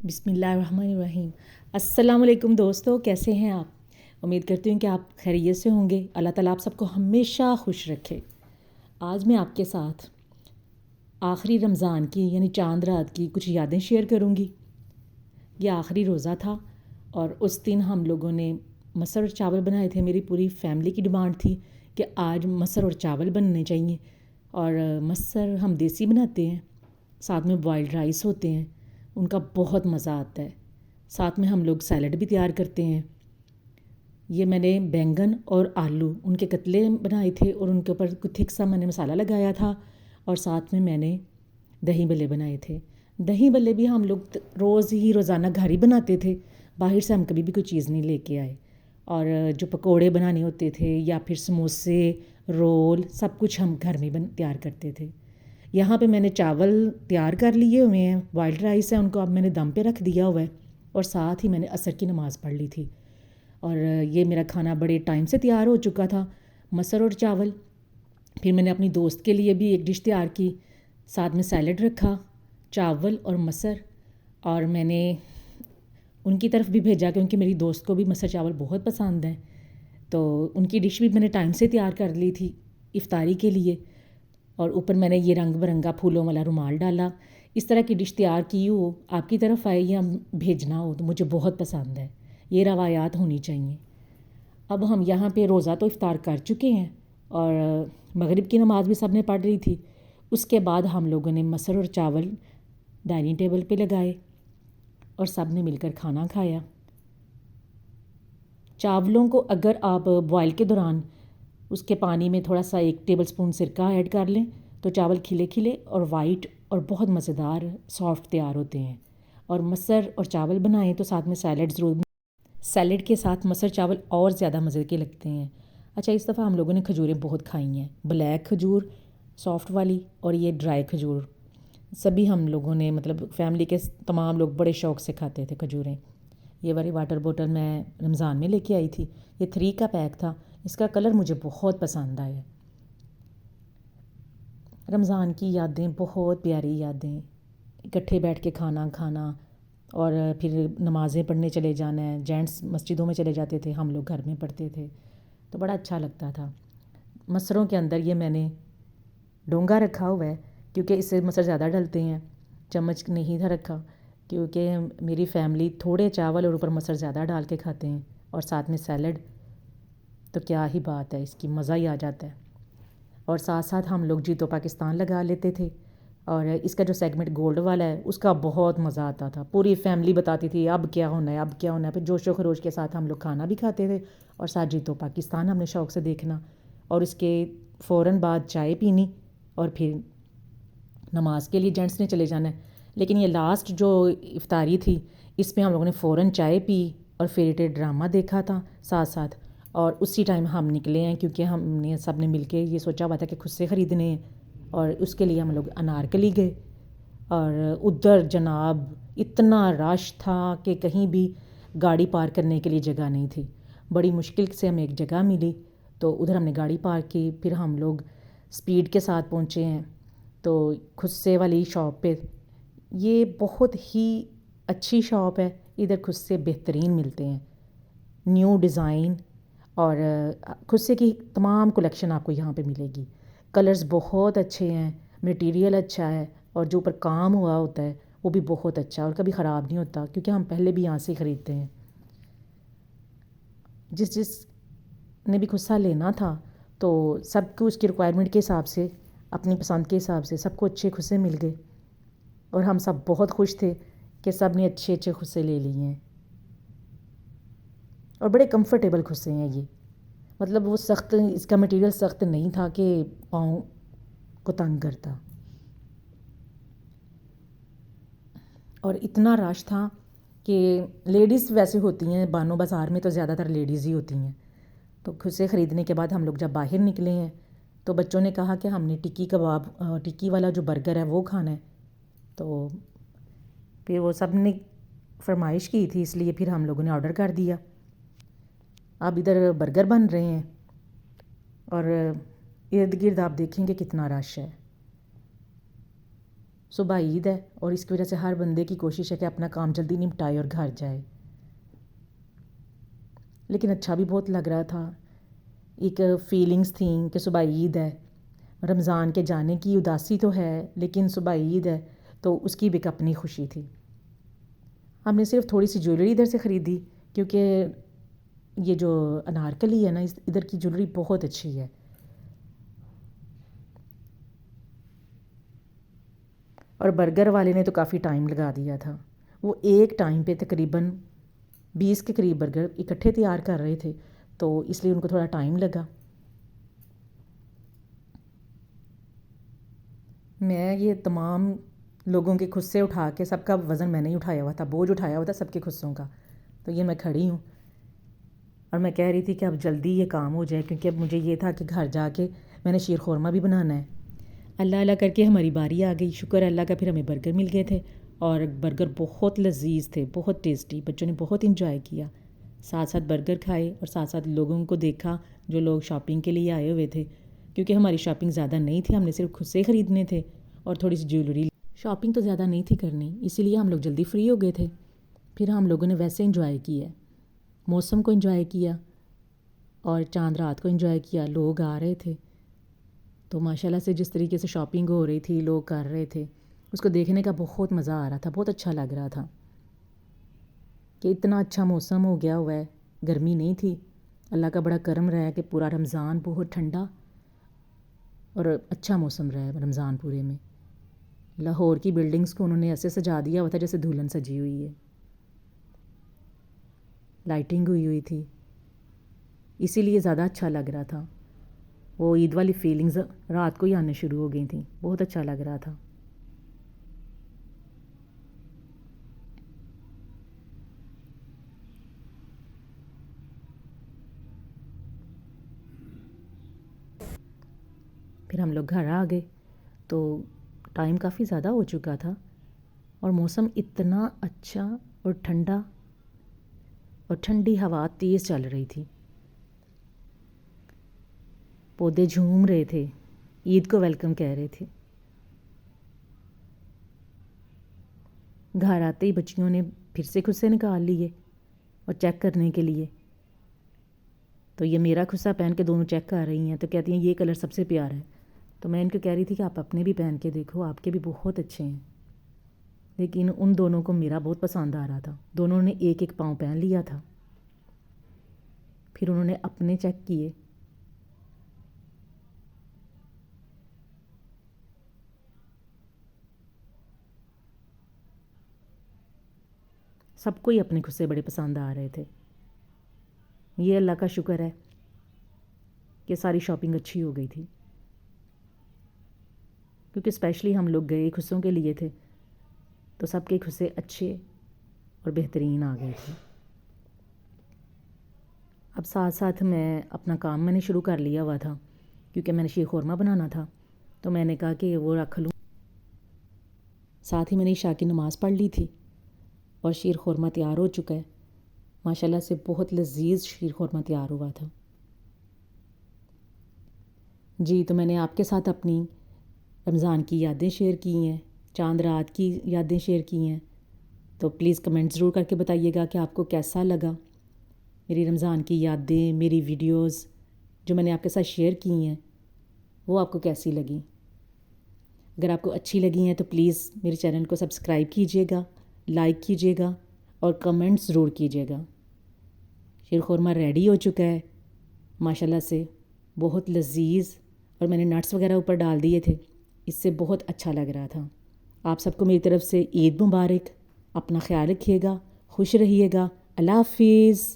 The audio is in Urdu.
بسم اللہ الرحمن الرحیم۔ السلام علیکم دوستو، کیسے ہیں آپ؟ امید کرتی ہوں کہ آپ خیریت سے ہوں گے۔ اللہ تعالیٰ آپ سب کو ہمیشہ خوش رکھے۔ آج میں آپ کے ساتھ آخری رمضان کی یعنی چاند رات کی کچھ یادیں شیئر کروں گی۔ یہ آخری روزہ تھا اور اس دن ہم لوگوں نے مسر اور چاول بنائے تھے۔ میری پوری فیملی کی ڈیمانڈ تھی کہ آج مسر اور چاول بننے چاہیے، اور مسر ہم دیسی بناتے ہیں، ساتھ میں بوائلڈ رائس ہوتے ہیں، ان کا بہت مزہ آتا ہے۔ ساتھ میں ہم لوگ سیلڈ بھی تیار کرتے ہیں۔ یہ میں نے بینگن اور آلو ان کے کتلے بنائے تھے اور ان کے اوپر کچھ تھک سا میں نے مسالہ لگایا تھا، اور ساتھ میں نے دہی بلے بنائے تھے۔ دہی بلے بھی ہم لوگ روزانہ گھر ہی بناتے تھے، باہر سے ہم کبھی بھی کوئی چیز نہیں لے کے آئے۔ اور جو پکوڑے بنانے ہوتے تھے یا پھر سموسے، رول، سب کچھ ہم گھر میں تیار کرتے تھے۔ یہاں پہ میں نے چاول تیار کر لیے ہوئے ہیں، بوائلڈ رائس ہے، ان کو اب میں نے دم پہ رکھ دیا ہوا ہے، اور ساتھ ہی میں نے عصر کی نماز پڑھ لی تھی، اور یہ میرا کھانا بڑے ٹائم سے تیار ہو چکا تھا، مسر اور چاول۔ پھر میں نے اپنی دوست کے لیے بھی ایک ڈش تیار کی، ساتھ میں سیلڈ رکھا، چاول اور مسر، اور میں نے ان کی طرف بھی بھیجا کیونکہ میری دوست کو بھی مسر چاول بہت پسند ہیں، تو ان کی ڈش بھی میں نے ٹائم سے تیار کر لی تھی افطاری کے لیے۔ اور اوپر میں نے یہ رنگ برنگا پھولوں والا رومال ڈالا۔ اس طرح کی ڈش تیار کی ہو، آپ کی طرف آئے یا بھیجنا ہو، تو مجھے بہت پسند ہے۔ یہ روایات ہونی چاہیے۔ اب ہم یہاں پہ روزہ تو افطار کر چکے ہیں، اور مغرب کی نماز بھی سب نے پڑھ لی تھی۔ اس کے بعد ہم لوگوں نے مسر اور چاول ڈائننگ ٹیبل پہ لگائے اور سب نے مل کر کھانا کھایا۔ چاولوں کو اگر آپ بوائل کے دوران اس کے پانی میں تھوڑا سا 1 ٹیبل سپون سرکہ ایڈ کر لیں تو چاول کھلے کھلے اور وائٹ اور بہت مزیدار سافٹ تیار ہوتے ہیں۔ اور مسر اور چاول بنائیں تو ساتھ میں سیلڈ ضرور، سیلڈ کے ساتھ مسر چاول اور زیادہ مزے کے لگتے ہیں۔ اچھا، اس دفعہ ہم لوگوں نے کھجوریں بہت کھائی ہیں، بلیک کھجور سافٹ والی اور یہ ڈرائی کھجور، سبھی ہم لوگوں نے فیملی کے تمام لوگ بڑے شوق سے کھاتے تھے کھجوریں۔ یہ والی واٹر بوٹل میں رمضان میں لے کے آئی تھی، یہ 3 کا پیک تھا، اس کا کلر مجھے بہت پسند آیا۔ رمضان کی یادیں بہت پیاری یادیں، اکٹھے بیٹھ کے کھانا کھانا، اور پھر نمازیں پڑھنے چلے جانا ہے۔ جینٹس مسجدوں میں چلے جاتے تھے، ہم لوگ گھر میں پڑھتے تھے، تو بڑا اچھا لگتا تھا۔ مسروں کے اندر یہ میں نے ڈونگا رکھا ہوا ہے کیونکہ اس سے مسر زیادہ ڈلتے ہیں، چمچ نہیں تھا رکھا کیونکہ میری فیملی تھوڑے چاول اور اوپر مسر زیادہ ڈال کے کھاتے ہیں، اور ساتھ میں سیلڈ، تو کیا ہی بات ہے، اس کی مزہ ہی آ جاتا ہے۔ اور ساتھ ساتھ ہم لوگ جی تو پاکستان لگا لیتے تھے، اور اس کا جو سیگمنٹ گولڈ والا ہے اس کا بہت مزہ آتا تھا، پوری فیملی بتاتی تھی اب کیا ہونا ہے، اب کیا ہونا ہے۔ پھر جوش و خروش کے ساتھ ہم لوگ کھانا بھی کھاتے تھے، اور ساتھ جی تو پاکستان ہم نے شوق سے دیکھنا، اور اس کے فوراً بعد چائے پینی، اور پھر نماز کے لیے جینٹس نے چلے جانا ہے۔ لیکن یہ لاسٹ جو افطاری تھی اس میں ہم لوگوں نے فوراً چائے پی اور فیری ٹیل ڈرامہ دیکھا تھا ساتھ ساتھ، اور اسی ٹائم ہم نکلے ہیں کیونکہ ہم نے سب نے مل کے یہ سوچا ہوا تھا کہ خود سے خریدنے ہیں، اور اس کے لیے ہم لوگ انارکلی گئے۔ اور ادھر جناب اتنا رش تھا کہ کہیں بھی گاڑی پارک کرنے کے لیے جگہ نہیں تھی، بڑی مشکل سے ہمیں ایک جگہ ملی، تو ادھر ہم نے گاڑی پارک کی۔ پھر ہم لوگ سپیڈ کے ساتھ پہنچے ہیں تو خود سے والی شاپ پہ، یہ بہت ہی اچھی شاپ ہے، ادھر خود سے بہترین ملتے ہیں، نیو ڈیزائن اور خود سے کی تمام کلیکشن آپ کو یہاں پہ ملے گی۔ کلرز بہت اچھے ہیں، میٹیریل اچھا ہے، اور جو اوپر کام ہوا ہوتا ہے وہ بھی بہت اچھا اور کبھی خراب نہیں ہوتا کیونکہ ہم پہلے بھی یہاں سے خریدتے ہیں۔ جس نے بھی خود سا لینا تھا تو سب کو اس کی ریکوائرمنٹ کے حساب سے، اپنی پسند کے حساب سے سب کو اچھے خود سے مل گئے، اور ہم سب بہت خوش تھے کہ سب نے اچھے اچھے خود سے لے لیے ہیں، اور بڑے کمفرٹیبل خود سے ہیں یہ، وہ سخت، اس کا مٹیریل سخت نہیں تھا کہ پاؤں کو تنگ کرتا۔ اور اتنا رش تھا کہ لیڈیز ویسے ہوتی ہیں بانو بازار میں، تو زیادہ تر لیڈیز ہی ہوتی ہیں، تو خود سے خریدنے کے بعد ہم لوگ جب باہر نکلے ہیں تو بچوں نے کہا کہ ہم نے ٹکی کباب، ٹکی والا جو برگر ہے وہ کھانا ہے، تو پھر وہ سب نے فرمائش کی تھی، اس لیے پھر ہم لوگوں نے آرڈر کر دیا۔ اب ادھر برگر بن رہے ہیں اور ارد گرد آپ دیکھیں گے کتنا رش ہے۔ صبح عید ہے اور اس کی وجہ سے ہر بندے کی کوشش ہے کہ اپنا کام جلدی نپٹائے اور گھر جائے، لیکن اچھا بھی بہت لگ رہا تھا۔ ایک فیلنگز تھیں کہ صبح عید ہے، رمضان کے جانے کی اداسی تو ہے لیکن صبح عید ہے تو اس کی بھی ایک اپنی خوشی تھی۔ ہم نے صرف تھوڑی سی جویلری ادھر سے خریدی کیونکہ یہ جو انارکلی ہے نا، ادھر کی جویلری بہت اچھی ہے۔ اور برگر والے نے تو کافی ٹائم لگا دیا تھا، وہ ایک ٹائم پہ تقریباً 20 کے قریب برگر اکٹھے تیار کر رہے تھے، تو اس لیے ان کو تھوڑا ٹائم لگا۔ میں یہ تمام لوگوں کے خصے اٹھا کے، سب کا وزن میں نے ہی اٹھایا ہوا تھا، بوجھ اٹھایا ہوا تھا سب کے خصوں کا، تو یہ میں کھڑی ہوں اور میں کہہ رہی تھی کہ اب جلدی یہ کام ہو جائے کیونکہ اب مجھے یہ تھا کہ گھر جا کے میں نے شیر خورمہ بھی بنانا ہے۔ اللہ اللہ کر کے ہماری باری آ گئی، شکر اللہ کا، پھر ہمیں برگر مل گئے تھے اور برگر بہت لذیذ تھے، بہت ٹیسٹی، بچوں نے بہت انجوائے کیا، ساتھ ساتھ برگر کھائے اور ساتھ ساتھ لوگوں کو دیکھا جو لوگ شاپنگ کے لیے آئے ہوئے تھے، کیونکہ ہماری شاپنگ زیادہ نہیں تھی، ہم نے صرف خصے خریدنے تھے اور تھوڑی سی جیولری، شاپنگ تو زیادہ نہیں تھی کرنی، اسی لیے ہم لوگ جلدی فری ہو گئے تھے۔ پھر ہم لوگوں نے ویسے انجوائے کیا، موسم کو انجوائے کیا اور چاند رات کو انجوائے کیا، لوگ آ رہے تھے تو ماشاءاللہ سے جس طریقے سے شاپنگ ہو رہی تھی، لوگ کر رہے تھے، اس کو دیکھنے کا بہت مزہ آ رہا تھا، بہت اچھا لگ رہا تھا کہ اتنا اچھا موسم ہو گیا ہوا ہے، گرمی نہیں تھی، اللہ کا بڑا کرم رہا ہے کہ پورا رمضان بہت ٹھنڈا اور اچھا موسم رہا ہے رمضان پورے میں۔ لاہور کی بلڈنگز کو انہوں نے ایسے سجا دیا ہوا تھا جیسے دلہن سجی ہوئی ہے، لائٹنگ ہوئی ہوئی تھی، اسی لیے زیادہ اچھا لگ رہا تھا۔ وہ عید والی فیلنگز رات کو ہی آنے شروع ہو گئی تھیں، بہت اچھا لگ رہا تھا۔ پھر ہم لوگ گھر آ گئے تو ٹائم کافی زیادہ ہو چکا تھا اور موسم اتنا اچھا اور ٹھنڈا اور ٹھنڈی ہوا تیز چل رہی تھی، پودے جھوم رہے تھے، عید کو ویلکم کہہ رہے تھے۔ گھر آتے ہی بچیوں نے پھر سے خصے نکال لیے اور چیک کرنے کے لیے، تو یہ میرا خصہ پہن کے دونوں چیک کر رہی ہیں، تو کہتی ہیں یہ کلر سب سے پیارا ہے، تو میں ان کو کہہ رہی تھی کہ آپ اپنے بھی پہن کے دیکھو، آپ کے بھی بہت اچھے ہیں، لیکن ان دونوں کو میرا بہت پسند آ رہا تھا، دونوں نے ایک ایک پاؤں پہن لیا تھا، پھر انہوں نے اپنے چیک کیے، سب کو ہی اپنے خصے بڑے پسند آ رہے تھے۔ یہ اللہ کا شکر ہے کہ ساری شاپنگ اچھی ہو گئی تھی، کیونکہ اسپیشلی ہم لوگ گئے خصوں کے لیے تھے تو سب کے خصے اچھے اور بہترین آ گئے تھے۔ اب ساتھ ساتھ میں اپنا کام میں نے شروع کر لیا ہوا تھا کیونکہ میں نے شیر خورمہ بنانا تھا، تو میں نے کہا کہ وہ رکھ لوں، ساتھ ہی میں نے عشاء کی نماز پڑھ لی تھی اور شیر خورمہ تیار ہو چکا ہے، ماشاءاللہ سے بہت لذیذ شیر خورمہ تیار ہوا تھا۔ جی، تو میں نے آپ کے ساتھ اپنی رمضان کی یادیں شیئر کی ہیں، چاند رات کی یادیں شیئر کی ہیں، تو پلیز کمنٹ ضرور کر کے بتائیے گا کہ آپ کو کیسا لگا میری رمضان کی یادیں، میری ویڈیوز جو میں نے آپ کے ساتھ شیئر کی ہیں وہ آپ کو کیسی لگیں۔ اگر آپ کو اچھی لگی ہیں تو پلیز میرے چینل کو سبسکرائب کیجیے گا، لائک کیجیے گا اور کمنٹ ضرور کیجیے گا۔ شیر خورمہ ریڈی ہو چکا ہے ماشاءاللہ سے، بہت لذیذ، اور میں نے نٹس وغیرہ اوپر ڈال دیے تھے، اس سے بہت اچھا لگ رہا تھا۔ آپ سب کو میری طرف سے عید مبارک، اپنا خیال رکھیے گا، خوش رہیے گا، اللہ حافظ۔